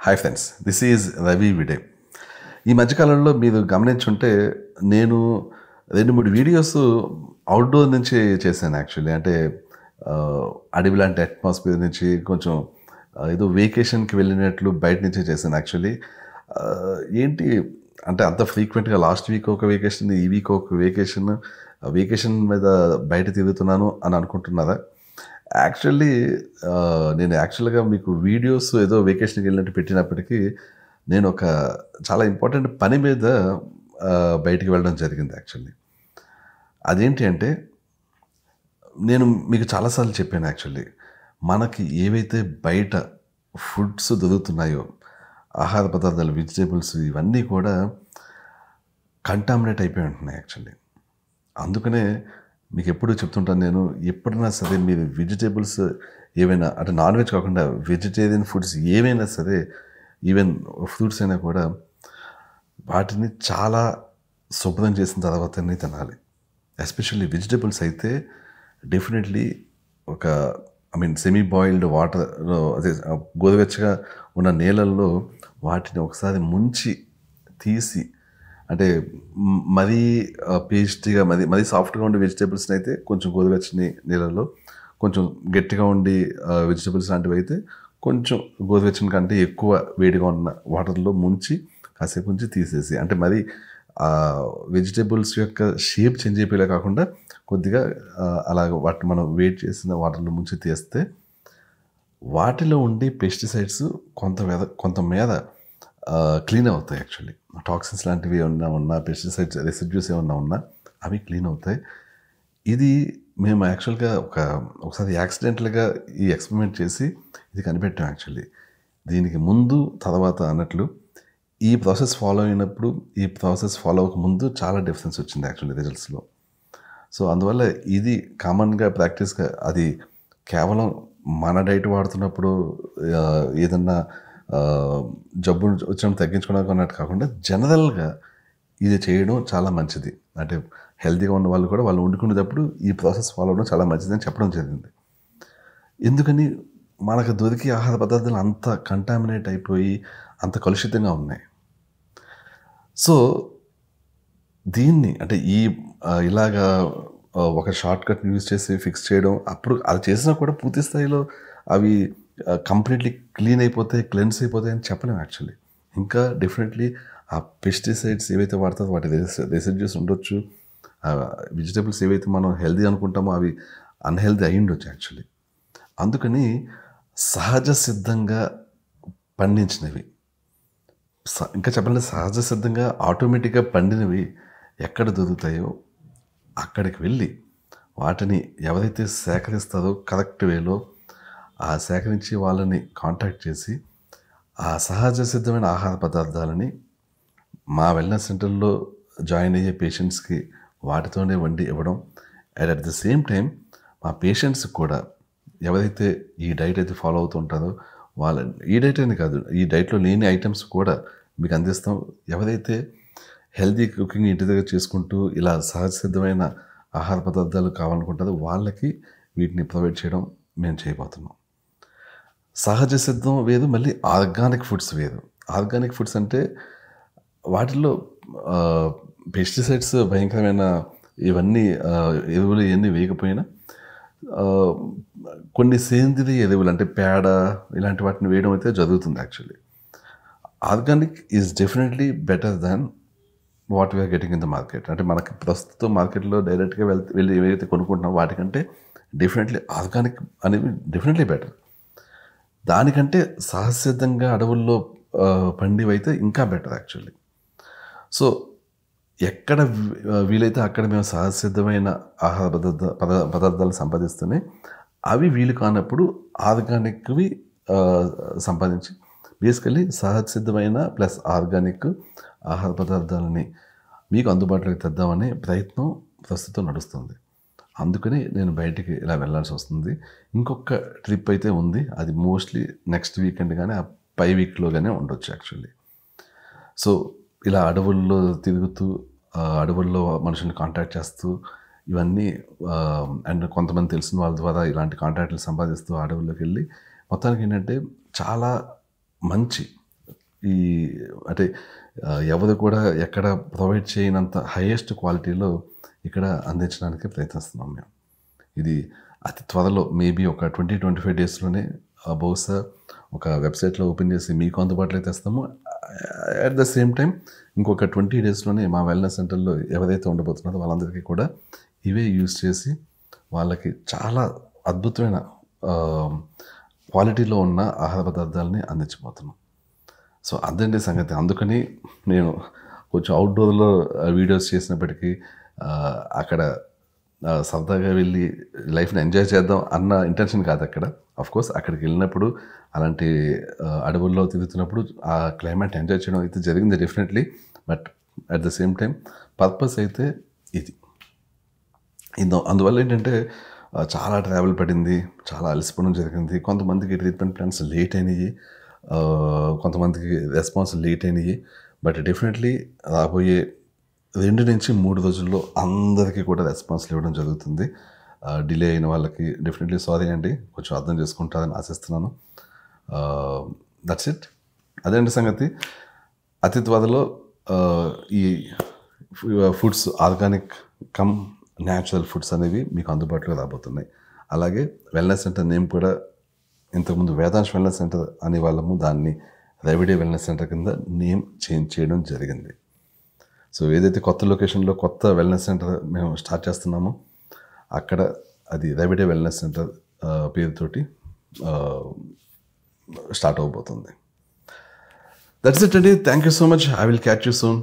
Hi friends, this is Ravi విడే. ఈ మధ్యకాలంలో మీరు గమనించుంటే నేను 2-3 వీడియోస్ అవుట్డోర్ నుంచి చేశాను యాక్చువల్లీ. అంటే అడవి లాంటి అట్మాస్ఫియర్ నుంచి కొంచెం ఏదో వెకేషన్కి వెళ్ళినట్లు బయట నుంచే చేశాను యాక్చువల్లీ. ఏంటి అంటే అంత ఫ్రీక్వెంట్గా లాస్ట్ వీక్ ఒక వెకేషన్, ఈ వీక్ ఒక వెకేషన్ మీద బయట తిరుగుతున్నాను అని అనుకుంటున్నారా? యాక్చువల్లీ నేను యాక్చువల్గా మీకు వీడియోస్ ఏదో వెకేషన్కి వెళ్ళినట్టు పెట్టినప్పటికీ నేను ఒక చాలా ఇంపార్టెంట్ పని మీద బయటికి వెళ్ళడం జరిగింది యాక్చువల్లీ. అదేంటి అంటే నేను మీకు చాలాసార్లు చెప్పాను యాక్చువల్లీ, మనకి ఏవైతే బయట ఫుడ్స్ దొరుకుతున్నాయో, ఆహార పదార్థాలు, వెజిటేబుల్స్ ఇవన్నీ కూడా కంటామినేట్ అయిపోయి ఉంటున్నాయి యాక్చువల్లీ. అందుకనే మీకు ఎప్పుడు చెప్తుంటాను, నేను ఎప్పుడైనా సరే మీరు వెజిటేబుల్స్ ఏవైనా, అంటే నాన్ వెజ్ కాకుండా వెజిటేరియన్ ఫుడ్స్ ఏవైనా సరే, ఈవెన్ ఫ్రూట్స్ అయినా కూడా వాటిని చాలా శుభ్రం చేసిన తర్వాతనే తినాలి. ఎస్పెషల్లీ వెజిటేబుల్స్ అయితే డెఫినెట్లీ ఒక సెమీ బాయిల్డ్ వాటర్లో, అదే గోరువెచ్చగా ఉన్న నీళ్ళల్లో వాటిని ఒకసారి ముంచి తీసి, అంటే మరీ పేస్ట్గా మరీ సాఫ్ట్గా ఉండే వెజిటేబుల్స్ని అయితే కొంచెం గోరువెచ్చని నీళ్ళలో, కొంచెం గట్టిగా ఉండి వెజిటేబుల్స్ లాంటివి అయితే కొంచెం గోరువెచ్చని కంటే ఎక్కువ వేడిగా ఉన్న వాటర్లో ముంచి కాసేపు ఉంచి తీసేసి, అంటే మరి వెజిటేబుల్స్ యొక్క షేప్ చేంజ్ అయిపోయేలా కాకుండా కొద్దిగా అలాగ వాటిని మనం వేడి చేసిన వాటర్లో ముంచి తీస్తే వాటిలో ఉండే పెస్టిసైడ్స్ కొంతమేర క్లీన్ అవుతాయి యాక్చువల్లీ. టాక్సిన్స్ లాంటివి ఏమన్నా ఉన్నా, పెస్టిసైడ్స్ రెసిడ్యూస్ ఏమన్నా ఉన్నా అవి క్లీన్ అవుతాయి. ఇది మేము యాక్చువల్గా ఒకసారి యాక్సిడెంటల్గా ఈ ఎక్స్పెరిమెంట్ చేసి ఇది కనిపెట్టాం యాక్చువల్లీ. దీనికి ముందు తర్వాత అన్నట్లు ఈ ప్రాసెస్ ఫాలో అయినప్పుడు, ఈ ప్రాసెస్ ఫాలో అవ్వకముందు చాలా డిఫరెన్స్ వచ్చింది యాక్చువల్లీ రిజల్ట్స్లో. సో అందువల్ల ఇది కామన్గా ప్రాక్టీస్గా, అది కేవలం మన డైట్ వాడుతున్నప్పుడు ఏదన్నా జబ్బు వచ్చినప్పుడు తగ్గించుకోవడానికి అన్నట్టు కాకుండా జనరల్గా ఇది చేయడం చాలా మంచిది. అంటే హెల్తీగా ఉన్న వాళ్ళు కూడా వాళ్ళు వండుకునేటప్పుడు ఈ ప్రాసెస్ ఫాలో అవ్వడం చాలా మంచిది అని చెప్పడం జరిగింది. ఎందుకని మనకు దొరికి ఆహార పదార్థాలు అంత కంటామినేట్ అయిపోయి అంత కలుషితంగా ఉన్నాయి. సో దీన్ని అంటే ఇలాగా ఒక షార్ట్ కట్ని యూజ్ చేసి ఫిక్స్ చేయడం, అప్పుడు అది చేసినా కూడా పూర్తి స్థాయిలో అవి కంప్లీట్లీ క్లీన్ అయిపోతాయి, క్లెన్స్ అయిపోతాయి అని చెప్పలేము యాక్చువల్లీ. ఇంకా డెఫినెట్లీ ఆ పెస్టిసైడ్స్ ఏవైతే వాడతారో వాటి రెసిడ్యూస్ ఉండొచ్చు. వెజిటేబుల్స్ ఏవైతే మనం హెల్దీ అనుకుంటామో అవి అన్హెల్దీ అయి ఉండొచ్చు యాక్చువల్లీ. అందుకని సహజ సిద్ధంగా పండించినవి, ఇంకా చెప్పాలంటే సహజ సిద్ధంగా ఆటోమేటిక్గా పండినవి ఎక్కడ దొరుకుతాయో అక్కడికి వెళ్ళి వాటిని ఎవరైతే సేకరిస్తారో కరెక్ట్ వేలో ఆ సేకరించి వాళ్ళని కాంటాక్ట్ చేసి ఆ సహజ సిద్ధమైన ఆహార పదార్థాలని మా వెల్నెస్ సెంటర్లో జాయిన్ అయ్యే పేషెంట్స్కి వాటితోనే వండి ఇవ్వడం. And at the same time మా పేషెంట్స్ కూడా ఎవరైతే ఈ డైట్ అయితే ఫాలో అవుతూ ఉంటారో వాళ్ళ, ఈ డైట్ అని కాదు, ఈ డైట్లో లేని ఐటమ్స్ కూడా మీకు అందిస్తాం. ఎవరైతే హెల్తీ కుకింగ్ ఇంటి దగ్గర చేసుకుంటూ ఇలా సహజ సిద్ధమైన ఆహార పదార్థాలు కావాలనుకుంటారో వాళ్ళకి వీటిని ప్రొవైడ్ చేయడం మేము చేయబోతున్నాం. సహజ సిద్ధం వేరు, మళ్ళీ ఆర్గానిక్ ఫుడ్స్ వేరు. ఆర్గానిక్ ఫుడ్స్ అంటే వాటిల్లో పెస్టిసైడ్స్ భయంకరమైన ఇవన్నీ ఎరువులు ఇవన్నీ వేయకపోయినా కొన్ని సేంద్రియ ఎరువులు అంటే పేడ ఇలాంటి వాటిని వేయడం అయితే జరుగుతుంది actually. Organic is definitely better than what we are getting in the market. అంటే మనకి ప్రస్తుతం మార్కెట్లో డైరెక్ట్గా వెళ్ళి ఏవైతే కొనుక్కుంటున్నామో వాటికంటే డెఫినెట్లీ ఆర్గానిక్ అనేవి డెఫినెట్లీ బెటర్. దానికంటే సహజసిద్ధంగా అడవుల్లో పండివైతే ఇంకా బెటర్ యాక్చువల్లీ. సో ఎక్కడ వీలైతే అక్కడ మేము సహజసిద్ధమైన ఆహార పదార్థాలు సంపాదిస్తూనే అవి వీలు కానప్పుడు ఆర్గానిక్వి సంపాదించి బేసికలీ సహజసిద్ధమైన ప్లస్ ఆర్గానిక్ ఆహార పదార్థాలని మీకు అందుబాటులోకి తెద్దామనే ప్రయత్నం ప్రస్తుతం నడుస్తుంది. అందుకని నేను బయటికి ఇలా వెళ్ళాల్సి వస్తుంది. ఇంకొక ట్రిప్ అయితే ఉంది, అది మోస్ట్లీ నెక్స్ట్ వీకెండ్ కానీ ఆ పై వీక్లో కానీ ఉండొచ్చు యాక్చువల్లీ. సో ఇలా అడవుల్లో తిరుగుతూ అడవుల్లో మనుషుల్ని కాంటాక్ట్ చేస్తూ ఇవన్నీ, అండ్ కొంతమంది తెలిసిన వాళ్ళ ద్వారా ఇలాంటి కాంటాక్ట్లు సంపాదిస్తూ అడవుల్లోకి వెళ్ళి మొత్తానికి ఏంటంటే చాలా మంచి ఈ అంటే ఎవరు కూడా ఎక్కడ ప్రొవైడ్ చేయనంత హైయెస్ట్ క్వాలిటీలో ఇక్కడ అందించడానికి ప్రయత్నిస్తున్నాం మేము. ఇది అతి త్వరలో మేబీ ఒక 20-25 డేస్లోనే బహుశా ఒక వెబ్సైట్లో ఓపెన్ చేసి మీకు అందుబాటులో తెస్తాము. అట్ ద సేమ్ టైం ఇంకొక 20 డేస్లోనే మా వెల్నెస్ సెంటర్లో ఎవరైతే ఉండబోతున్నారో వాళ్ళందరికీ కూడా ఇవే యూజ్ చేసి వాళ్ళకి చాలా అద్భుతమైన క్వాలిటీలో ఉన్న ఆహార పదార్థాలని అందించబోతున్నాం. సో అదండి సంగతి. అందుకని నేను కొంచెం అవుట్డోర్లో వీడియోస్ చేసినప్పటికీ అక్కడ సరదాగా వెళ్ళి లైఫ్ని ఎంజాయ్ చేద్దాం అన్న ఇంటెన్షన్ కాదు అక్కడ. కోర్స్ అక్కడికి వెళ్ళినప్పుడు అలాంటి అడవుల్లో తిరుగుతున్నప్పుడు ఆ క్లైమేట్ ఎంజాయ్ చేయడం అయితే జరిగింది definitely. But at the same time purpose అయితే ఇది. అందువల్ల ఏంటంటే చాలా ట్రావెల్ పడింది, చాలా అలసిపోవడం జరిగింది. కొంతమందికి ట్రీట్మెంట్ ప్లాన్స్ లేట్ అయినాయి, కొంతమందికి రెస్పాన్స్ లేట్ అయినాయి. బట్ డెఫినెట్లీ రాబోయే 2 నుంచి 3 రోజుల్లో అందరికీ కూడా రెస్పాన్స్లు ఇవ్వడం జరుగుతుంది. డిలే అయిన వాళ్ళకి డెఫినెట్లీ సారీ అండి, కొంచెం అర్థం చేసుకుంటారని ఆశిస్తున్నాను. That's it. అదేంటి సంగతి. అతి త్వరలో ఈ foods organic come natural foods అనేవి మీకు అందుబాటులో రాబోతున్నాయి. అలాగే వెల్నెస్ సెంటర్ నేమ్ కూడా ఇంతకుముందు వేదాంశ్ వెల్నెస్ సెంటర్ అనే వాళ్ళము దాన్ని రెవిడే వెల్నెస్ సెంటర్ కింద నేమ్ చేంజ్ చేయడం జరిగింది. సో ఏదైతే కొత్త లొకేషన్లో కొత్త వెల్నెస్ సెంటర్ మేము స్టార్ట్ చేస్తున్నామో అక్కడ అది రెవిడే వెల్నెస్ సెంటర్ పేరుతోటి స్టార్ట్ అవబోతుంది. దట్స్ ఇట్ అండి. Thank you so much. I will catch you soon.